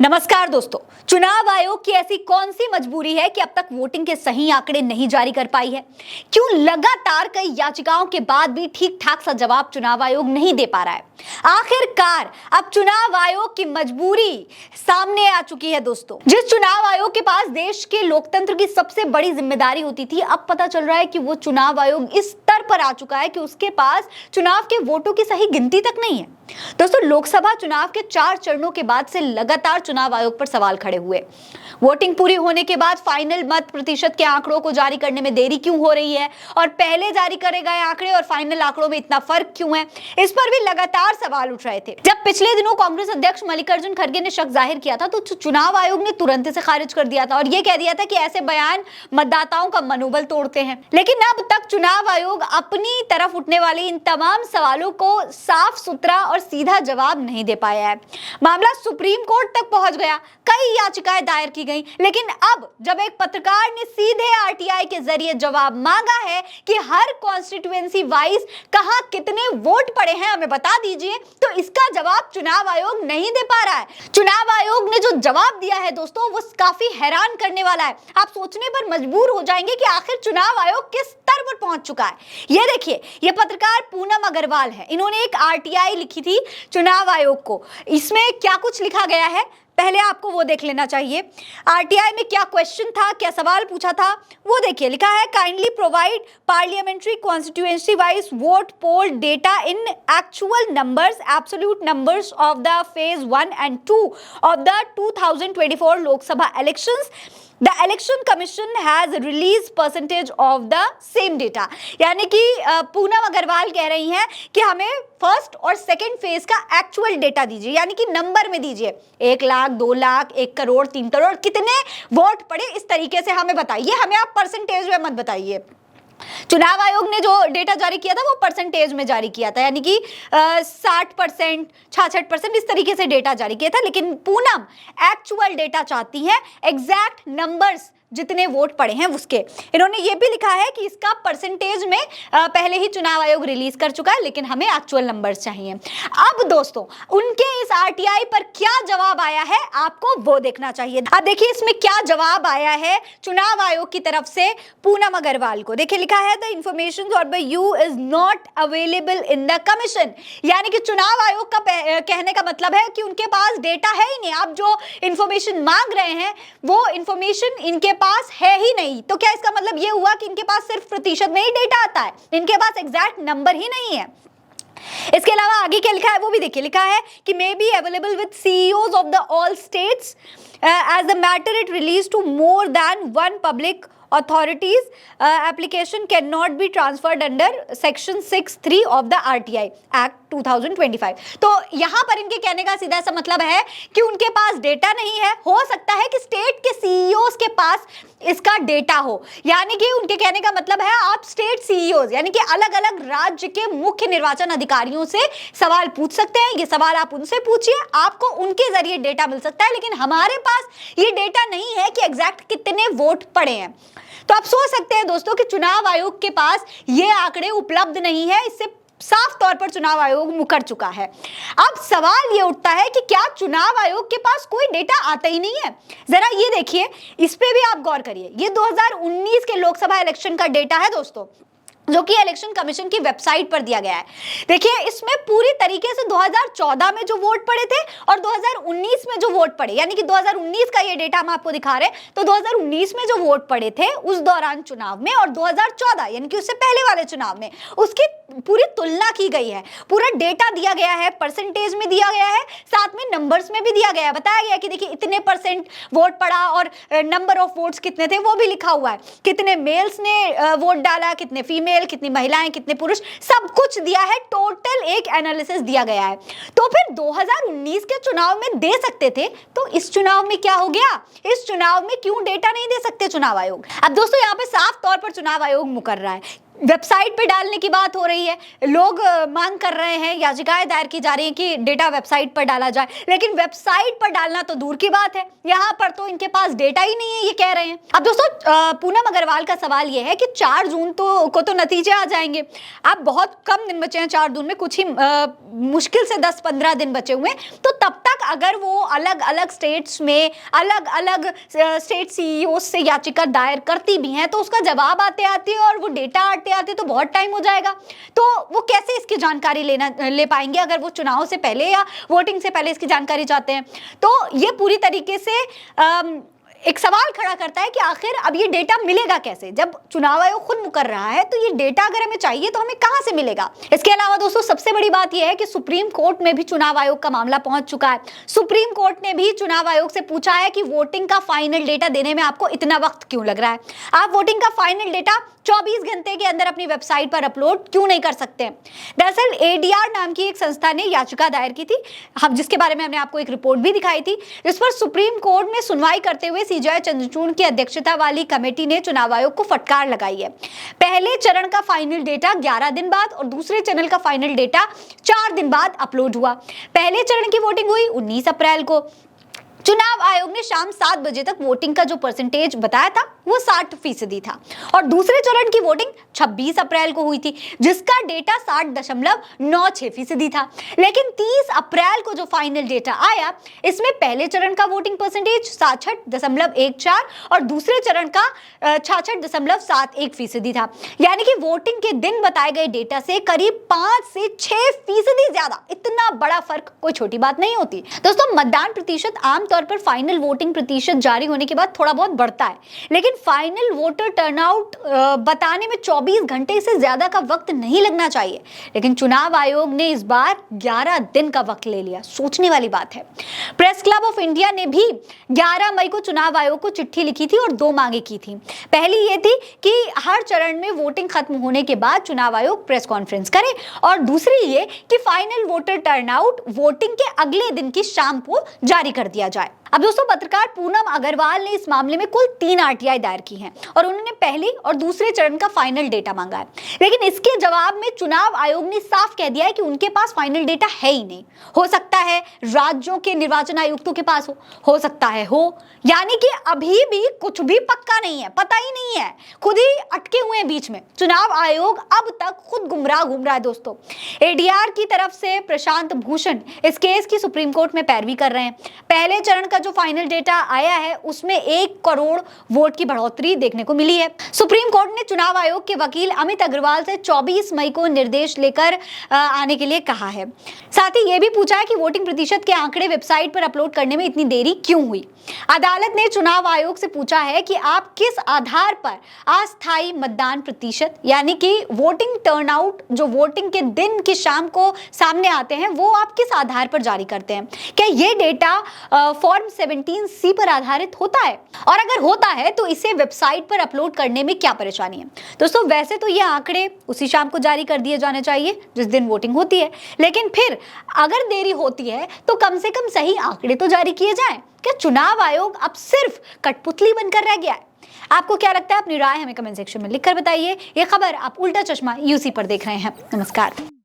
नमस्कार दोस्तों, चुनाव आयोग की ऐसी कौन सी मजबूरी है कि अब तक वोटिंग के सही आंकड़े नहीं जारी कर पाई है? क्यों लगातार कई याचिकाओं के बाद भी ठीक ठाक सा जवाब चुनाव आयोग नहीं दे पा रहा है? आखिरकार अब चुनाव आयोग की मजबूरी सामने आ चुकी है दोस्तों। जिस चुनाव आयोग के पास देश के लोकतंत्र की सबसे बड़ी जिम्मेदारी होती थी, अब पता चल रहा है कि वो चुनाव आयोग इस स्तर पर आ चुका है कि उसके पास चुनाव के वोटों की सही गिनती तक नहीं है। दोस्तों, लोकसभा चुनाव के 4 चरणों के बाद से लगातार चुनाव आयोग पर सवाल खड़े हुए। वोटिंग पूरी होने के बाद फाइनल मत प्रतिशत के आंकड़ों को जारी करने में देरी क्यों हो रही है और पहले जारी करे गए आंकड़े और फाइनल आंकड़ों में इतना फर्क क्यों है, इस पर भी लगातार सवाल उठ रहे थे। जब पिछले दिनों कांग्रेस अध्यक्ष मल्लिकार्जुन खड़गे ने शक जाहिर किया था, तो चुनाव आयोग ने तुरंत इसे खारिज कर दिया था और यह कह दिया था कि ऐसे बयान मतदाताओं का मनोबल तोड़ते हैं। लेकिन अब तक चुनाव आयोग अपनी तरफ उठने वाले इन तमाम सवालों को साफ सुथरा और सीधा जवाब नहीं दे पाया है। मामला सुप्रीम कोर्ट तक पहुंच गया, कई याचिकाएं दायर की गई, लेकिन अब जब एक पत्रकार ने सीधे आरटीआई के जरिए जवाब मांगा है कि हर कॉन्स्टिट्यूएंसी वाइज कहां कितने वोट पड़े हैं, हमें बता दीजिए, तो इसका जवाब चुनाव आयोग नहीं दे पा रहा है। चुनाव आयोग ने जो जवाब दिया है दोस्तों, वो काफी हैरान करने वाला है। आप सोचने पर मजबूर हो जाएंगे कि आखिर चुनाव आयोग किस स्तर पर पहुंच चुका है। ये देखिए, ये पत्रकार पूनम अग्रवाल है, इन्होंने एक आरटीआई लिखी थी चुनाव आयोग को। इसमें क्या कुछ लिखा गया है, पहले आपको वो देख लेना चाहिए। आरटीआई में क्या क्वेश्चन था, क्या सवाल पूछा था, वो देखिए। लिखा है, kindly provide parliamentary constituency wise vote poll data in actual numbers, absolute numbers of the phase 1 and 2 of the 2024 Lok Sabha elections. The Election Commission has released percentage of the same data। यानी कि पूनम अग्रवाल कह रही हैं कि हमें फर्स्ट और second phase का actual data दीजिए, यानी कि नंबर में दीजिए। 1 लाख, 2 लाख, 1 करोड़, 3 करोड़, कितने वोट पड़े, इस तरीके से हमें बताइए, हमें आप परसेंटेज में मत बताइए। चुनाव आयोग ने जो डेटा जारी किया था वो परसेंटेज में जारी किया था, यानी कि 60%, 66% इस तरीके से डेटा जारी किया था। लेकिन पूनम एक्चुअल डेटा चाहती है, एग्जैक्ट नंबर्स जितने वोट पड़े हैं उसके। इन्होंने ये भी लिखा है कि इसका परसेंटेज में पहले ही चुनाव आयोग रिलीज कर चुका है, लेकिन हमें एक्चुअल नंबर्स चाहिए। अब दोस्तों, उनके इस आरटीआई पर क्या जवाब आया है, आपको वो देखना चाहिए। अब देखिए इसमें क्या जवाब आया है चुनाव आयोग की तरफ से पूनम अग्रवाल को। देखिए लिखा है, the information got by you is not available in the commission. यानी कि चुनाव आयोग का कहने का मतलब है कि उनके पास डेटा है ही नहीं। आप जो इंफॉर्मेशन मांग रहे हैं वो इंफॉर्मेशन इनके पास है ही नहीं। तो क्या इसका मतलब ये हुआ कि इनके पास सिर्फ प्रतिशत में ही डेटा आता है, इनके पास एग्जैक्ट नंबर ही नहीं है। इसके अलावा आगे क्या लिखा है वो भी देखिए। लिखा है कि may be available with CEOs of the all states as the matter it release to more than one public authorities application cannot be transferred under section 6(3) of the RTI Act 2025। तो यहाँ पर इनके कहने का सीधा सा मतलब है कि उनके पास डेटा नहीं है। हो सकता है कि स्टेट के CEOs के पास इसका डेटा हो, यानी कि उनके कहने का मतलब है आप स्टेट CEOs यानी कि अलग अलग राज्य के मुख्य निर्वाचन अधिकारियों से सवाल पूछ सकते हैं। ये सवाल आप उनसे पूछिए, आपको उनके जरिए डेटा मिल सकता है, लेकिन हमारे पास ये डेटा नहीं है कि एग्जैक्ट कितने वोट पड़े हैं। तो आप सोच सकते हैं दोस्तों कि चुनाव आयोग के पास ये आंकड़े उपलब्ध नहीं है, इससे साफ तौर पर चुनाव आयोग मुकर चुका है। अब सवाल ये उठता है कि क्या चुनाव आयोग के पास कोई डेटा आता ही नहीं है? जरा ये देखिए, इस पे भी आप गौर करिए। ये 2019 के लोकसभा इलेक्शन का डेटा है दोस्तों, जो कि इलेक्शन कमीशन की वेबसाइट पर दिया गया है। देखिए इसमें पूरी तरीके से 2014 में जो वोट पड़े थे और 2019 में जो वोट पड़े, यानी कि 2019 का ये डेटा हम आपको दिखा रहे हैं। तो 2019 में जो वोट पड़े थे उस दौरान चुनाव में और 2014 यानी कि उससे पहले वाले चुनाव में, उसकी पूरी तुलना की गई है। पूरा डेटा दिया गया है, परसेंटेज में दिया गया है, साथ में नंबर्स में भी दिया गया है। बताया गया कि देखिए इतने % वोट पड़ा और नंबर ऑफ वोट्स कितने थे वो भी लिखा हुआ है। कितने मेल्स ने वोट डाला, कितने फीमेल, कितनी महिलाएं, कितने पुरुष, सब कुछ दिया है। टोटल एक एनालिसिस दिया गया है। तो फिर 2019 के चुनाव में दे सकते थे, तो इस चुनाव में क्या हो गया? इस चुनाव में क्यों डेटा नहीं दे सकते चुनाव आयोग? अब दोस्तों यहाँ पे साफ तौर पर चुनाव आयोग मुकर रहा है। वेबसाइट पे डालने की बात हो रही है, लोग मांग कर रहे हैं, याचिकाएं दायर की जा रही हैं कि डेटा वेबसाइट पर डाला जाए, लेकिन वेबसाइट पर डालना तो दूर की बात है, यहाँ पर तो इनके पास डेटा ही नहीं है, ये कह रहे हैं। अब दोस्तों पूनम अग्रवाल का सवाल ये है कि 4 जून को तो नतीजे आ जाएंगे। अब बहुत कम दिन बचे हैं, 4 जून में कुछ ही मुश्किल से 10-15 दिन बचे हुए, तो तब तक तक अगर वो अलग अलग स्टेट्स में अलग अलग स्टेट सीईओ से याचिका दायर करती भी हैं तो उसका जवाब आते आते और वो डेटा आते आते तो बहुत टाइम हो जाएगा। तो वो कैसे इसकी जानकारी ले पाएंगे अगर वो चुनाव से पहले या वोटिंग से पहले इसकी जानकारी चाहते हैं। तो ये पूरी तरीके से एक सवाल खड़ा करता है कि आखिर अब ये डेटा मिलेगा कैसे। जब चुनाव आयोग खुद मुकर रहा है तो ये डेटा अगर हमें चाहिए तो हमें कहां से मिलेगा। इसके अलावा दोस्तों सबसे बड़ी बात यह है कि सुप्रीम कोर्ट में भी चुनाव आयोग का मामला पहुंच चुका है। सुप्रीम कोर्ट ने भी चुनाव आयोग से पूछा है कि वोटिंग का फाइनल डेटा देने में आपको इतना वक्त क्यों लग रहा है। आप वोटिंग का फाइनल डेटा 24 घंटे के अंदर अपनी वेबसाइट पर अपलोड क्यों नहीं कर सकते। दरअसल एडीआर नाम की एक संस्था ने याचिका दायर की थी, हम जिसके बारे में हमने आपको एक रिपोर्ट भी दिखाई थी, जिस पर सुप्रीम कोर्ट में सुनवाई करते हुए सीजेआई चंद्रचूड़ की अध्यक्षता वाली कमेटी ने चुनाव आयोग को फटकार लगाई है। पहले चरण का फाइनल डेटा 11 दिन बाद और दूसरे चरण का फाइनल डेटा 4 दिन बाद अपलोड हुआ। पहले चरण की वोटिंग हुई 19 अप्रैल को। चुनाव आयोग ने शाम 7 बजे तक वोटिंग का जो परसेंटेज बताया था वो 60% था और दूसरे चरण की वोटिंग 26 अप्रैल को हुई थी जिसका डेटा 60.96% था। लेकिन 30 अप्रैल को जो फाइनल डेटा आया इसमें पहले चरण का वोटिंग परसेंटेज 66.14 और दूसरे चरण का 66.71% था। यानी कि वोटिंग के दिन बताए गए डेटा से करीब 5 से 6% ज्यादा। इतना बड़ा फर्क कोई छोटी बात नहीं होती। दोस्तों मतदान प्रतिशत आम तौर पर फाइनल वोटिंग प्रतिशत जारी होने के बाद थोड़ा बहुत बढ़ता है, लेकिन फाइनल वोटर टर्नआउट बताने में 24 घंटे से ज्यादा का वक्त नहीं लगना चाहिए। लेकिन चुनाव आयोग ने इस बार 11 दिन का वक्त ले लिया, सोचने वाली बात है। प्रेस क्लब ऑफ इंडिया ने भी 11 मई को चुनाव आयोग को चिट्ठी लिखी थी और 2 मांगे की थी। पहली ये थी कि हर चरण में वोटिंग खत्म होने के बाद चुनाव आयोग प्रेस कॉन्फ्रेंस करे और दूसरी ये कि फाइनल वोटर टर्नआउट वोटिंग के अगले दिन की शाम को जारी कर दिया जाए। अब दोस्तों पत्रकार पूनम अग्रवाल ने इस मामले में कुल 3 आरटीआई दायर की हैं और उन्होंने पहले और दूसरे चरण का फाइनल डेटा मांगा है। लेकिन इसके जवाब में चुनाव आयोग ने साफ कह दिया है कि उनके पास फाइनल डेटा है ही नहीं। हो सकता है राज्यों के निर्वाचन आयुक्तों के पास हो सकता है हो, यानी कि अभी भी कुछ भी पक्का नहीं है, पता ही नहीं है, खुद ही अटके हुए हैं बीच में। चुनाव आयोग अब तक खुद गुमराह घूम रहा है। दोस्तों एडीआर की तरफ से प्रशांत भूषण इस केस की सुप्रीम कोर्ट में पैरवी कर रहे हैं। पहले चरण का जो फाइनल डेटा आया है उसमें 1 करोड़ वोट की बढ़ोतरी देखने को मिली है। सुप्रीम कोर्ट ने चुनाव आयोग के वकील अमित अग्रवाल से 24 मई को निर्देश लेकर आने के लिए कहा है। साथ ही यह भी पूछा है कि वोटिंग प्रतिशत के आंकड़े वेबसाइट पर अपलोड करने में इतनी देरी क्यों हुई। अदालत ने चुनाव आयोग से पूछा है कि आप किस आधार पर अस्थायी मतदान प्रतिशत यानी कि वोटिंग टर्नआउट जो वोटिंग के दिन की शाम को सामने आते हैं वो आप किस आधार पर जारी करते हैं। क्या ये डेटा फॉर्म 17C पर आधारित होता है, और अगर होता है तो इसे वेबसाइट पर अपलोड करने में क्या परेशानी है। दोस्तों वैसे तो ये आंकड़े उसी शाम को जारी कर दिए जाने चाहिए जिस दिन वोटिंग होती है, लेकिन फिर अगर देरी होती है तो कम से कम सही आंकड़े तो जारी किए जाएं। क्या चुनाव आयोग अब सिर्फ कठपुतली बनकर रह गया है? आपको क्या लगता है? अपनी राय हमें कमेंट सेक्शन में लिखकर बताइए। ये खबर आप उल्टा चश्मा यूसी पर देख रहे हैं। नमस्कार।